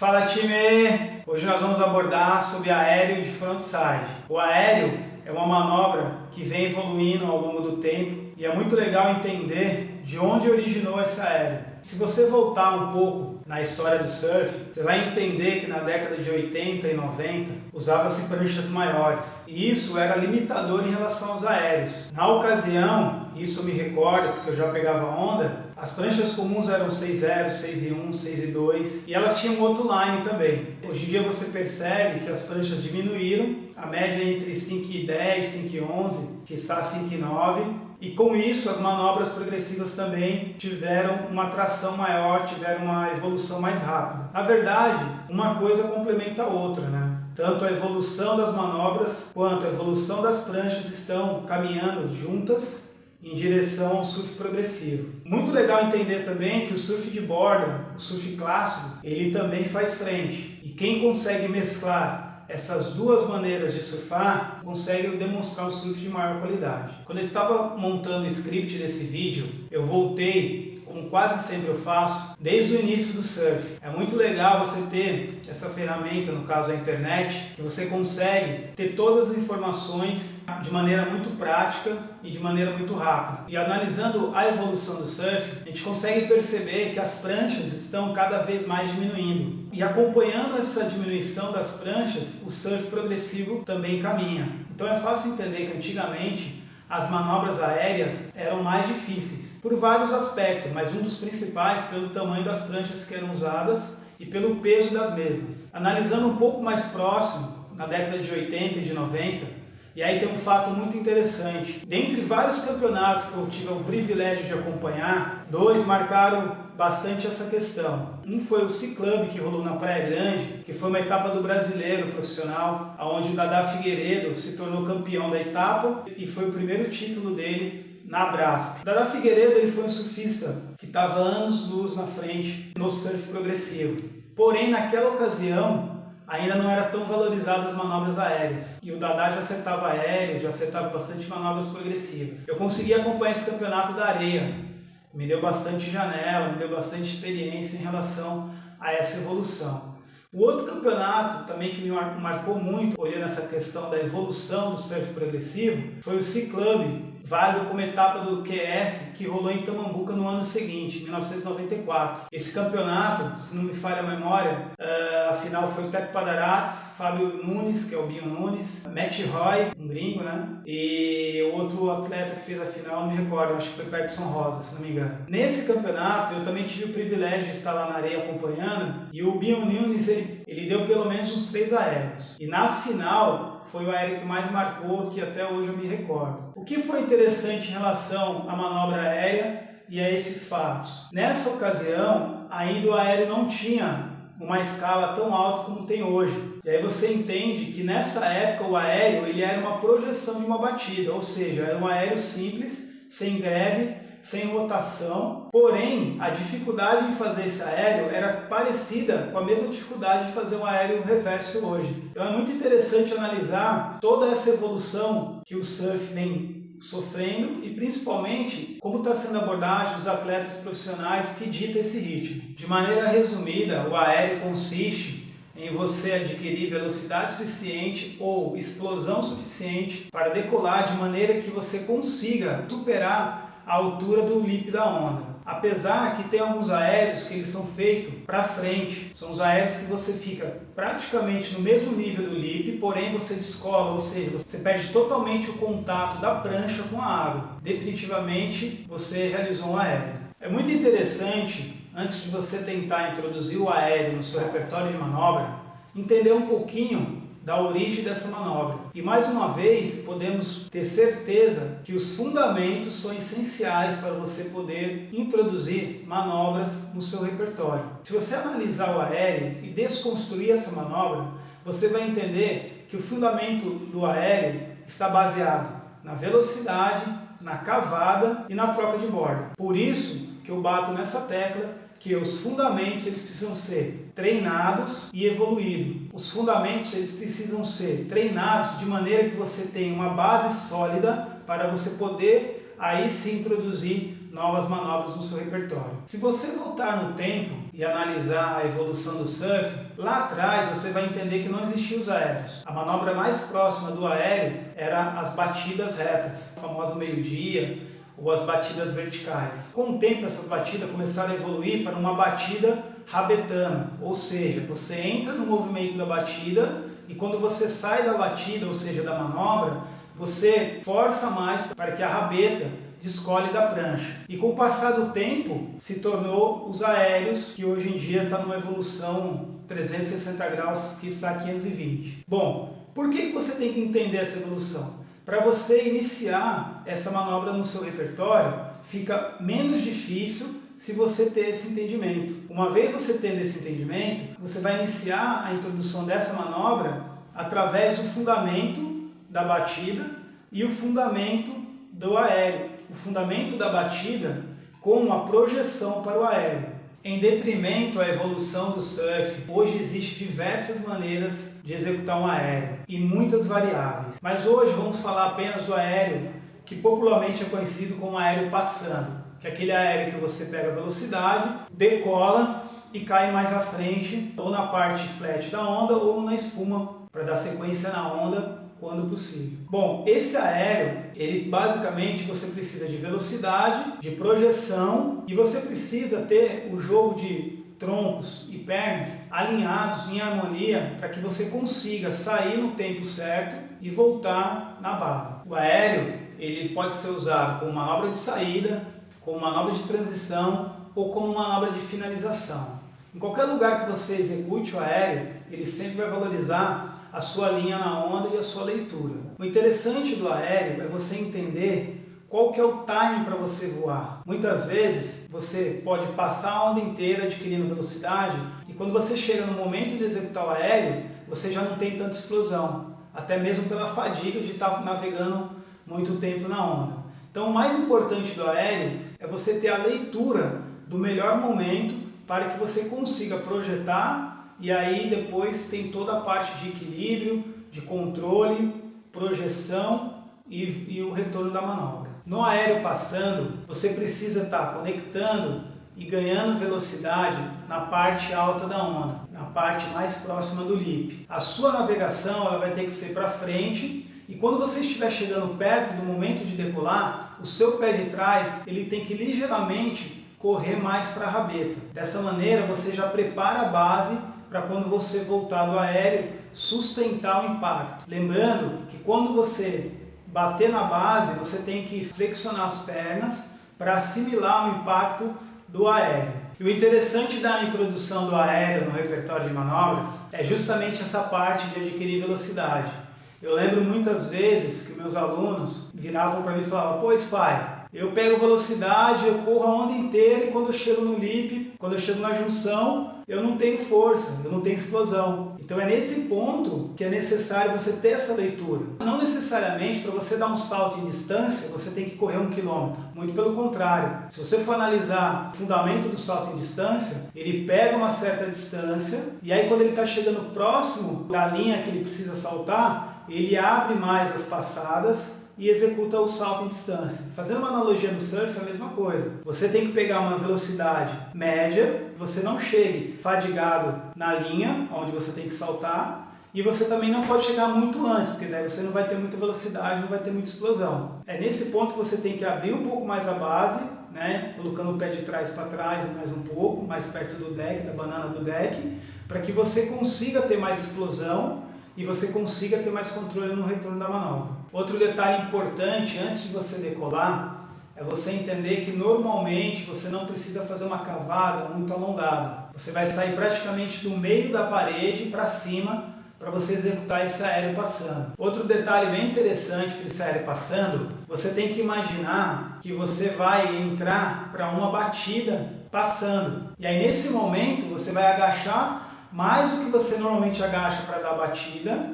Fala time! Hoje nós vamos abordar sobre aéreo de frontside. O aéreo é uma manobra que vem evoluindo ao longo do tempo e é muito legal entender de onde originou esse aéreo. Se você voltar um pouco na história do surf, você vai entender que na década de 80 e 90 usava-se pranchas maiores e isso era limitador em relação aos aéreos. Na ocasião, isso eu me recordo porque eu já pegava onda, as pranchas comuns eram 6.0, 6.1, 6.2 e elas tinham outro line também. Hoje em dia você percebe que as pranchas diminuíram, a média é entre 5.10, 5.11, que está 5.9. E com isso as manobras progressivas também tiveram uma tração maior, tiveram uma evolução mais rápida. Na verdade, uma coisa complementa a outra, né? Tanto a evolução das manobras quanto a evolução das pranchas estão caminhando juntas em direção ao surf progressivo. Muito legal entender também que o surf de borda, o surf clássico, ele também faz frente. E quem consegue mesclar essas duas maneiras de surfar, consegue demonstrar um surf de maior qualidade. Quando eu estava montando o script desse vídeo, eu voltei, como quase sempre eu faço, desde o início do surf. É muito legal você ter essa ferramenta, no caso a internet, que você consegue ter todas as informações de maneira muito prática e de maneira muito rápida. E analisando a evolução do surf, a gente consegue perceber que as pranchas estão cada vez mais diminuindo. E acompanhando essa diminuição das pranchas, o surf progressivo também caminha. Então é fácil entender que antigamente as manobras aéreas eram mais difíceis, por vários aspectos, mas um dos principais pelo tamanho das pranchas que eram usadas e pelo peso das mesmas. Analisando um pouco mais próximo, na década de 80 e de 90, e aí tem um fato muito interessante. Dentre vários campeonatos que eu tive o privilégio de acompanhar, dois marcaram bastante essa questão. Um foi o Sea Club, que rolou na Praia Grande, que foi uma etapa do brasileiro profissional, onde o Dadá Figueiredo se tornou campeão da etapa e foi o primeiro título dele na Brasp. O Dadá Figueiredo ele foi um surfista que estava anos-luz na frente no surf progressivo. Porém, naquela ocasião, ainda não era tão valorizado as manobras aéreas. E o Dadá já acertava aéreo, já acertava bastante manobras progressivas. Eu consegui acompanhar esse campeonato da areia. Me deu bastante janela, me deu bastante experiência em relação a essa evolução. O outro campeonato também que me marcou muito, olhando essa questão da evolução do surf progressivo, foi o Sea Club, válido como etapa do QS, que rolou em Tamambuca no ano seguinte, 1994. Esse campeonato, se não me falha a memória, a final foi o Teco Padarates, Fábio Nunes, que é o Binho Nunes, Matt Roy, um gringo, né? E o outro atleta que fez a final, não me recordo, acho que foi Peterson Rosa, se não me engano. Nesse campeonato, eu também tive o privilégio de estar lá na areia acompanhando, e o Binho Nunes, ele deu pelo menos uns 3 aéreos. E na final, foi o aéreo que mais marcou, que até hoje eu me recordo. O que foi interessante em relação à manobra aérea e a esses fatos? Nessa ocasião, ainda o aéreo não tinha uma escala tão alta como tem hoje. E aí você entende que nessa época o aéreo ele era uma projeção de uma batida, ou seja, era um aéreo simples, sem grebe, sem rotação, porém a dificuldade de fazer esse aéreo era parecida com a mesma dificuldade de fazer um aéreo reverso hoje. Então é muito interessante analisar toda essa evolução que o surf vem sofrendo e principalmente como está sendo a abordagem dos atletas profissionais que dita esse ritmo. De maneira resumida, o aéreo consiste em você adquirir velocidade suficiente ou explosão suficiente para decolar de maneira que você consiga superar a altura do lip da onda. Apesar que tem alguns aéreos que eles são feitos para frente, são os aéreos que você fica praticamente no mesmo nível do lip, porém você descola, ou seja, você perde totalmente o contato da prancha com a água. Definitivamente você realizou um aéreo. É muito interessante, antes de você tentar introduzir o aéreo no seu repertório de manobra, entender um pouquinho da origem dessa manobra. E mais uma vez, podemos ter certeza que os fundamentos são essenciais para você poder introduzir manobras no seu repertório. Se você analisar o aéreo e desconstruir essa manobra, você vai entender que o fundamento do aéreo está baseado na velocidade, na cavada e na troca de borda. Por isso que eu bato nessa tecla que os fundamentos eles precisam ser treinados e evoluídos. Os fundamentos eles precisam ser treinados de maneira que você tenha uma base sólida para você poder aí se introduzir novas manobras no seu repertório. Se você voltar no tempo e analisar a evolução do surf, lá atrás você vai entender que não existiam os aéreos. A manobra mais próxima do aéreo era as batidas retas, o famoso meio-dia ou as batidas verticais. Com o tempo essas batidas começaram a evoluir para uma batida rabetana, ou seja, você entra no movimento da batida e quando você sai da batida, ou seja, da manobra, você força mais para que a rabeta descole da prancha. E com o passar do tempo, se tornou os aéreos, que hoje em dia está numa evolução 360 graus, que está 520. Bom, por que você tem que entender essa evolução? Para você iniciar essa manobra no seu repertório, fica menos difícil se você ter esse entendimento. Uma vez você tendo esse entendimento, você vai iniciar a introdução dessa manobra através do fundamento da batida e o fundamento do aéreo. O fundamento da batida com uma projeção para o aéreo. Em detrimento à evolução do surf, hoje existem diversas maneiras de executar um aéreo e muitas variáveis. Mas hoje vamos falar apenas do aéreo, que popularmente é conhecido como aéreo passando, que é aquele aéreo que você pega a velocidade, decola e cai mais à frente, ou na parte flat da onda ou na espuma, para dar sequência na onda quando possível. Bom, esse aéreo, ele basicamente você precisa de velocidade, de projeção e você precisa ter o jogo de troncos e pernas alinhados em harmonia para que você consiga sair no tempo certo e voltar na base. O aéreo, ele pode ser usado como manobra de saída, como manobra de transição ou como manobra de finalização. Em qualquer lugar que você execute o aéreo, ele sempre vai valorizar a sua linha na onda e a sua leitura. O interessante do aéreo é você entender qual que é o time para você voar. Muitas vezes você pode passar a onda inteira adquirindo velocidade e quando você chega no momento de executar o aéreo, você já não tem tanta explosão, até mesmo pela fadiga de estar navegando muito tempo na onda. Então o mais importante do aéreo é você ter a leitura do melhor momento para que você consiga projetar e aí depois tem toda a parte de equilíbrio, de controle, projeção e o retorno da manobra. No aéreo passando, você precisa estar conectando e ganhando velocidade na parte alta da onda, na parte mais próxima do lip. A sua navegação ela vai ter que ser para frente e quando você estiver chegando perto do momento de decolar, o seu pé de trás ele tem que ligeiramente correr mais para a rabeta. Dessa maneira você já prepara a base para quando você voltar do aéreo, sustentar o impacto. Lembrando que quando você bater na base, você tem que flexionar as pernas para assimilar o impacto do aéreo. E o interessante da introdução do aéreo no repertório de manobras é justamente essa parte de adquirir velocidade. Eu lembro muitas vezes que meus alunos viravam para mim e falavam: "Pois pai, eu pego velocidade, eu corro a onda inteira e quando eu chego no lip, quando eu chego na junção, eu não tenho força, eu não tenho explosão." Então é nesse ponto que é necessário você ter essa leitura. Não necessariamente para você dar um salto em distância, você tem que correr 1 km. Muito pelo contrário. Se você for analisar o fundamento do salto em distância, ele pega uma certa distância e aí quando ele está chegando próximo da linha que ele precisa saltar, ele abre mais as passadas e executa o salto em distância. Fazendo uma analogia no surf é a mesma coisa. Você tem que pegar uma velocidade média, você não chegue fadigado na linha onde você tem que saltar e você também não pode chegar muito antes, porque daí você não vai ter muita velocidade, não vai ter muita explosão. É nesse ponto que você tem que abrir um pouco mais a base, né, colocando o pé de trás para trás mais um pouco, mais perto do deck, da banana do deck, para que você consiga ter mais explosão e você consiga ter mais controle no retorno da manobra. Outro detalhe importante antes de você decolar é você entender que normalmente você não precisa fazer uma cavada muito alongada. Você vai sair praticamente do meio da parede para cima para você executar esse aéreo passando. Outro detalhe bem interessante para esse aéreo passando, você tem que imaginar que você vai entrar para uma batida passando. E aí nesse momento você vai agachar mais do que você normalmente agacha para dar a batida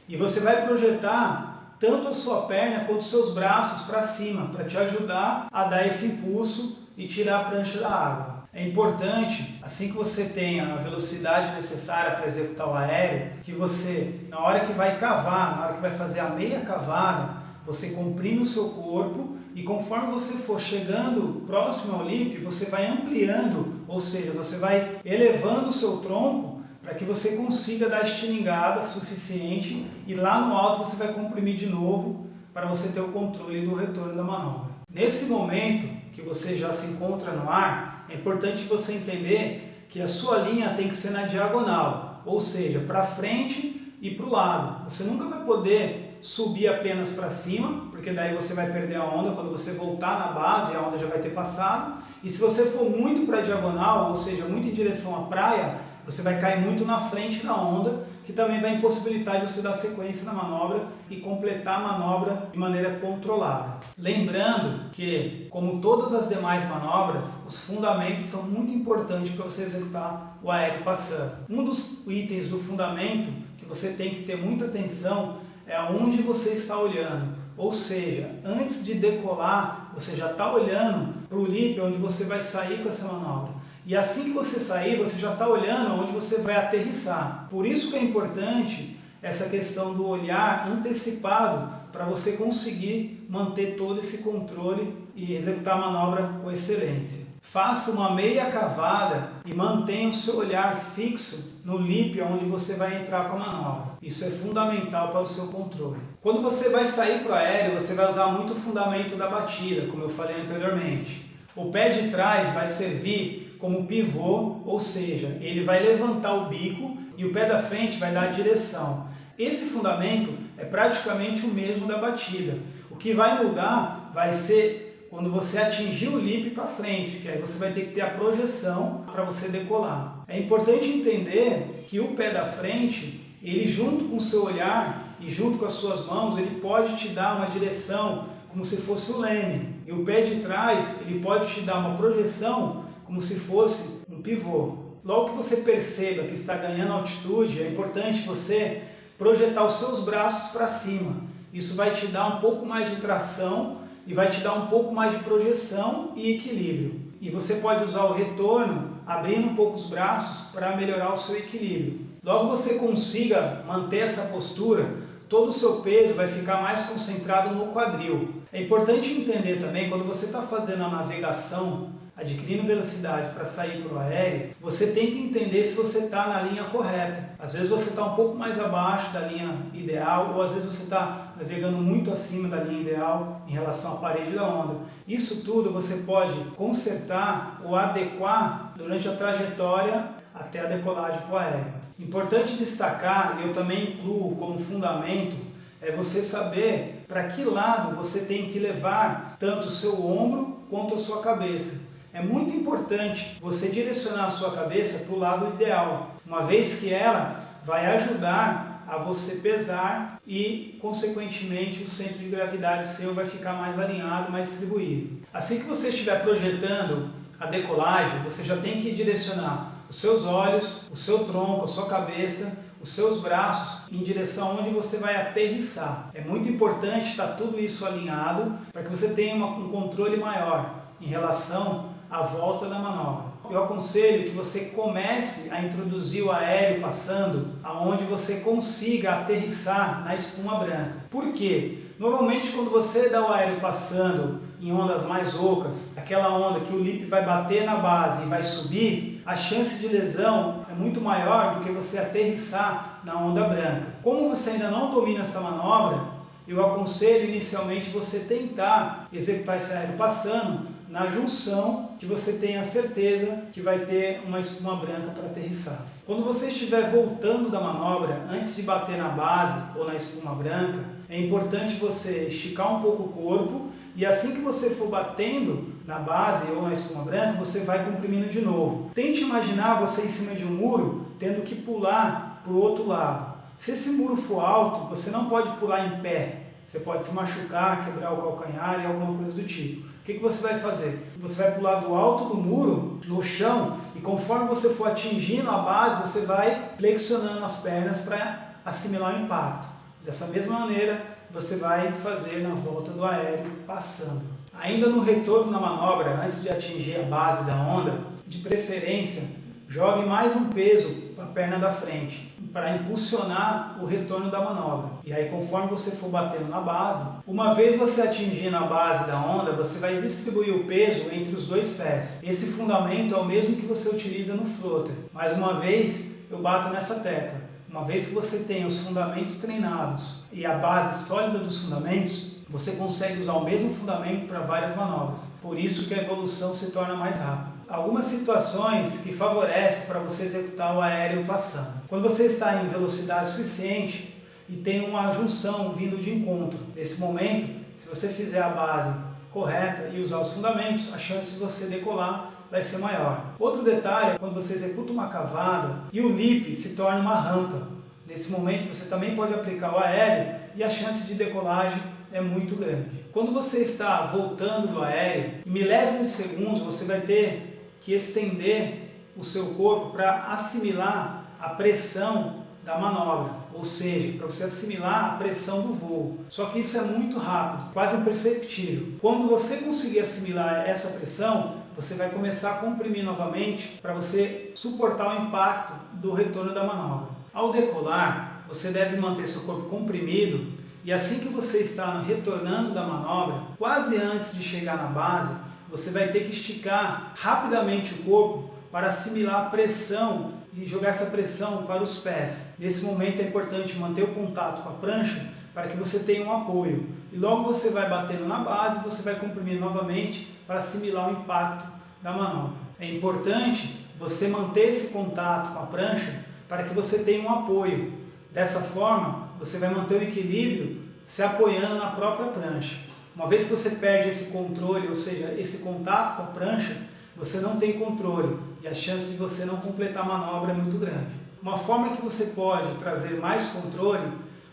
e você vai projetar tanto a sua perna quanto os seus braços para cima para te ajudar a dar esse impulso e tirar a prancha da água. É importante, assim que você tenha a velocidade necessária para executar o aéreo, que você, na hora que vai cavar, na hora que vai fazer a meia cavada, você comprime o seu corpo e conforme você for chegando próximo ao lip, você vai ampliando, ou seja, você vai elevando o seu tronco para que você consiga dar estilingada suficiente e lá no alto você vai comprimir de novo para você ter o controle do retorno da manobra. Nesse momento que você já se encontra no ar, é importante você entender que a sua linha tem que ser na diagonal, ou seja, para frente e para o lado. Você nunca vai poder subir apenas para cima, porque daí você vai perder a onda quando você voltar na base, a onda já vai ter passado. E se você for muito para a diagonal, ou seja, muito em direção à praia, você vai cair muito na frente da onda, que também vai impossibilitar de você dar sequência na manobra e completar a manobra de maneira controlada. Lembrando que, como todas as demais manobras, os fundamentos são muito importantes para você executar o aéreo passando. Um dos itens do fundamento que você tem que ter muita atenção é onde você está olhando. Ou seja, antes de decolar, você já está olhando para o lip onde você vai sair com essa manobra. E assim que você sair, você já está olhando onde você vai aterrissar. Por isso que é importante essa questão do olhar antecipado para você conseguir manter todo esse controle e executar a manobra com excelência. Faça uma meia cavada e mantenha o seu olhar fixo no lip onde você vai entrar com a manobra. Isso é fundamental para o seu controle. Quando você vai sair para o aéreo, você vai usar muito o fundamento da batida, como eu falei anteriormente. O pé de trás vai servir como pivô, ou seja, ele vai levantar o bico e o pé da frente vai dar a direção. Esse fundamento é praticamente o mesmo da batida. O que vai mudar vai ser quando você atingir o lip para frente, que aí você vai ter que ter a projeção para você decolar. É importante entender que o pé da frente, ele junto com o seu olhar e junto com as suas mãos, ele pode te dar uma direção como se fosse o leme. E o pé de trás, ele pode te dar uma projeção como se fosse um pivô. Logo que você perceba que está ganhando altitude, é importante você projetar os seus braços para cima. Isso vai te dar um pouco mais de tração e vai te dar um pouco mais de projeção e equilíbrio. E você pode usar o retorno abrindo um pouco os braços para melhorar o seu equilíbrio. Logo você consiga manter essa postura, todo o seu peso vai ficar mais concentrado no quadril. É importante entender também, quando você está fazendo a navegação, adquirindo velocidade para sair para o aéreo, você tem que entender se você está na linha correta. Às vezes você está um pouco mais abaixo da linha ideal, ou às vezes você está navegando muito acima da linha ideal em relação à parede da onda. Isso tudo você pode consertar ou adequar durante a trajetória até a decolagem para o aéreo. Importante destacar, e eu também incluo como fundamento, é você saber para que lado você tem que levar tanto o seu ombro quanto a sua cabeça. É muito importante você direcionar a sua cabeça para o lado ideal, uma vez que ela vai ajudar a você pesar e, consequentemente, o centro de gravidade seu vai ficar mais alinhado, mais distribuído. Assim que você estiver projetando a decolagem, você já tem que direcionar os seus olhos, o seu tronco, a sua cabeça, os seus braços em direção onde você vai aterrissar. É muito importante estar tudo isso alinhado para que você tenha um controle maior em relação à volta da manobra. Eu aconselho que você comece a introduzir o aéreo passando aonde você consiga aterrissar na espuma branca. Por quê? Normalmente quando você dá o aéreo passando em ondas mais ocas, aquela onda que o lip vai bater na base e vai subir, a chance de lesão é muito maior do que você aterrissar na onda branca. Como você ainda não domina essa manobra, eu aconselho inicialmente você tentar executar esse aéreo passando na junção que você tenha certeza que vai ter uma espuma branca para aterrissar. Quando você estiver voltando da manobra, antes de bater na base ou na espuma branca, é importante você esticar um pouco o corpo e assim que você for batendo na base ou na espuma branca, você vai comprimindo de novo. Tente imaginar você em cima de um muro, tendo que pular para o outro lado. Se esse muro for alto, você não pode pular em pé. Você pode se machucar, quebrar o calcanhar e alguma coisa do tipo. O que você vai fazer? Você vai pular do alto do muro, no chão, e conforme você for atingindo a base, você vai flexionando as pernas para assimilar o impacto. Dessa mesma maneira, você vai fazer na volta do aéreo passando. Ainda no retorno na manobra, antes de atingir a base da onda, de preferência, jogue mais um peso para a perna da frente. Um para impulsionar o retorno da manobra. E aí, conforme você for batendo na base, uma vez você atingindo a base da onda, você vai distribuir o peso entre os dois pés. Esse fundamento é o mesmo que você utiliza no floater. Mais uma vez, eu bato nessa tecla. Uma vez que você tem os fundamentos treinados e a base sólida dos fundamentos, você consegue usar o mesmo fundamento para várias manobras. Por isso que a evolução se torna mais rápida. Algumas situações que favorecem para você executar o aéreo passando. Quando você está em velocidade suficiente e tem uma junção vindo de encontro. Nesse momento, se você fizer a base correta e usar os fundamentos, a chance de você decolar vai ser maior. Outro detalhe é quando você executa uma cavada e o lip se torna uma rampa. Nesse momento você também pode aplicar o aéreo e a chance de decolagem é muito grande. Quando você está voltando do aéreo, em milésimos de segundos você vai ter que estender o seu corpo para assimilar a pressão da manobra, ou seja, para você assimilar a pressão do voo. Só que isso é muito rápido, quase imperceptível. Quando você conseguir assimilar essa pressão, você vai começar a comprimir novamente para você suportar o impacto do retorno da manobra. Ao decolar, você deve manter seu corpo comprimido e assim que você está retornando da manobra, quase antes de chegar na base, você vai ter que esticar rapidamente o corpo para assimilar a pressão e jogar essa pressão para os pés. Nesse momento é importante manter o contato com a prancha para que você tenha um apoio. E logo você vai batendo na base, você vai comprimir novamente para assimilar o impacto da manobra. É importante você manter esse contato com a prancha para que você tenha um apoio. Dessa forma, você vai manter o equilíbrio se apoiando na própria prancha. Uma vez que você perde esse controle, ou seja, esse contato com a prancha, você não tem controle e a chance de você não completar a manobra é muito grande. Uma forma que você pode trazer mais controle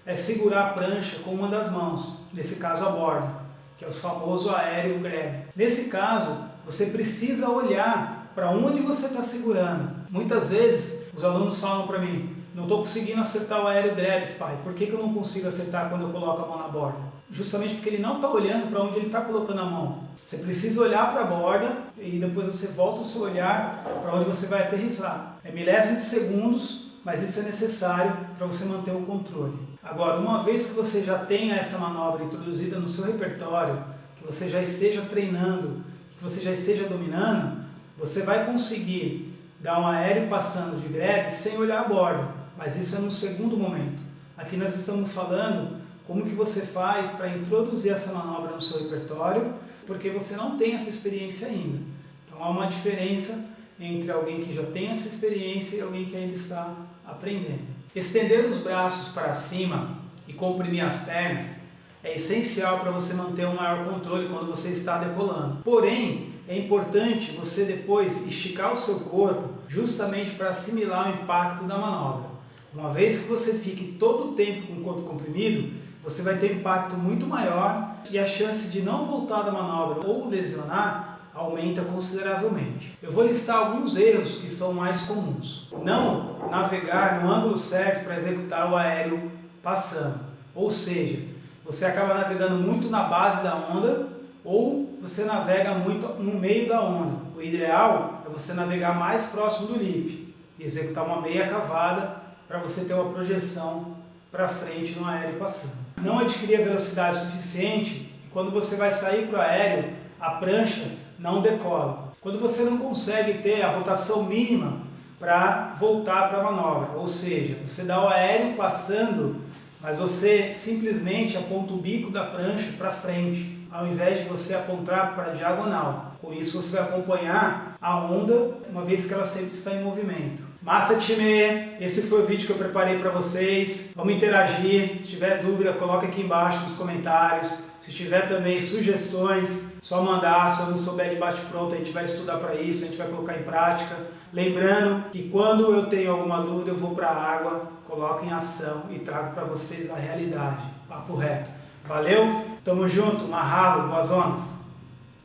é segurar a prancha com uma das mãos, nesse caso a borda, que é o famoso aéreo grab. Nesse caso, você precisa olhar para onde você está segurando. Muitas vezes os alunos falam para mim: não estou conseguindo acertar o aéreo grab, pai. Por que eu não consigo acertar quando eu coloco a mão na borda? Justamente porque ele não está olhando para onde ele está colocando a mão. Você precisa olhar para a borda e depois você volta o seu olhar para onde você vai aterrissar. É milésimo de segundos, mas isso é necessário para você manter o controle. Agora, uma vez que você já tenha essa manobra introduzida no seu repertório, que você já esteja treinando, que você já esteja dominando, você vai conseguir dar um aéreo passando de grab sem olhar a borda. Mas isso é no segundo momento. Aqui nós estamos falando como que você faz para introduzir essa manobra no seu repertório, porque você não tem essa experiência ainda. Então há uma diferença entre alguém que já tem essa experiência e alguém que ainda está aprendendo. Estender os braços para cima e comprimir as pernas é essencial para você manter um maior controle quando você está decolando. Porém, é importante você depois esticar o seu corpo justamente para assimilar o impacto da manobra. Uma vez que você fique todo o tempo com o corpo comprimido, você vai ter um impacto muito maior e a chance de não voltar da manobra ou lesionar aumenta consideravelmente. Eu vou listar alguns erros que são mais comuns. Não navegar no ângulo certo para executar o aéreo passando. Ou seja, você acaba navegando muito na base da onda ou você navega muito no meio da onda. O ideal é você navegar mais próximo do lip e executar uma meia cavada para você ter uma projeção para frente no aéreo passando. Não adquirir a velocidade suficiente e quando você vai sair para o aéreo, a prancha não decola. Quando você não consegue ter a rotação mínima para voltar para a manobra, ou seja, você dá o aéreo passando, mas você simplesmente aponta o bico da prancha para frente, ao invés de você apontar para a diagonal. Com isso você vai acompanhar a onda, uma vez que ela sempre está em movimento. Massa, time! Esse foi o vídeo que eu preparei para vocês. Vamos interagir. Se tiver dúvida, coloca aqui embaixo nos comentários. Se tiver também sugestões, só mandar. Se eu não souber de bate-pronto, a gente vai estudar para isso, a gente vai colocar em prática. Lembrando que quando eu tenho alguma dúvida, eu vou para a água, coloco em ação e trago para vocês a realidade. Papo reto. Valeu? Tamo junto, Mahalo, boas ondas!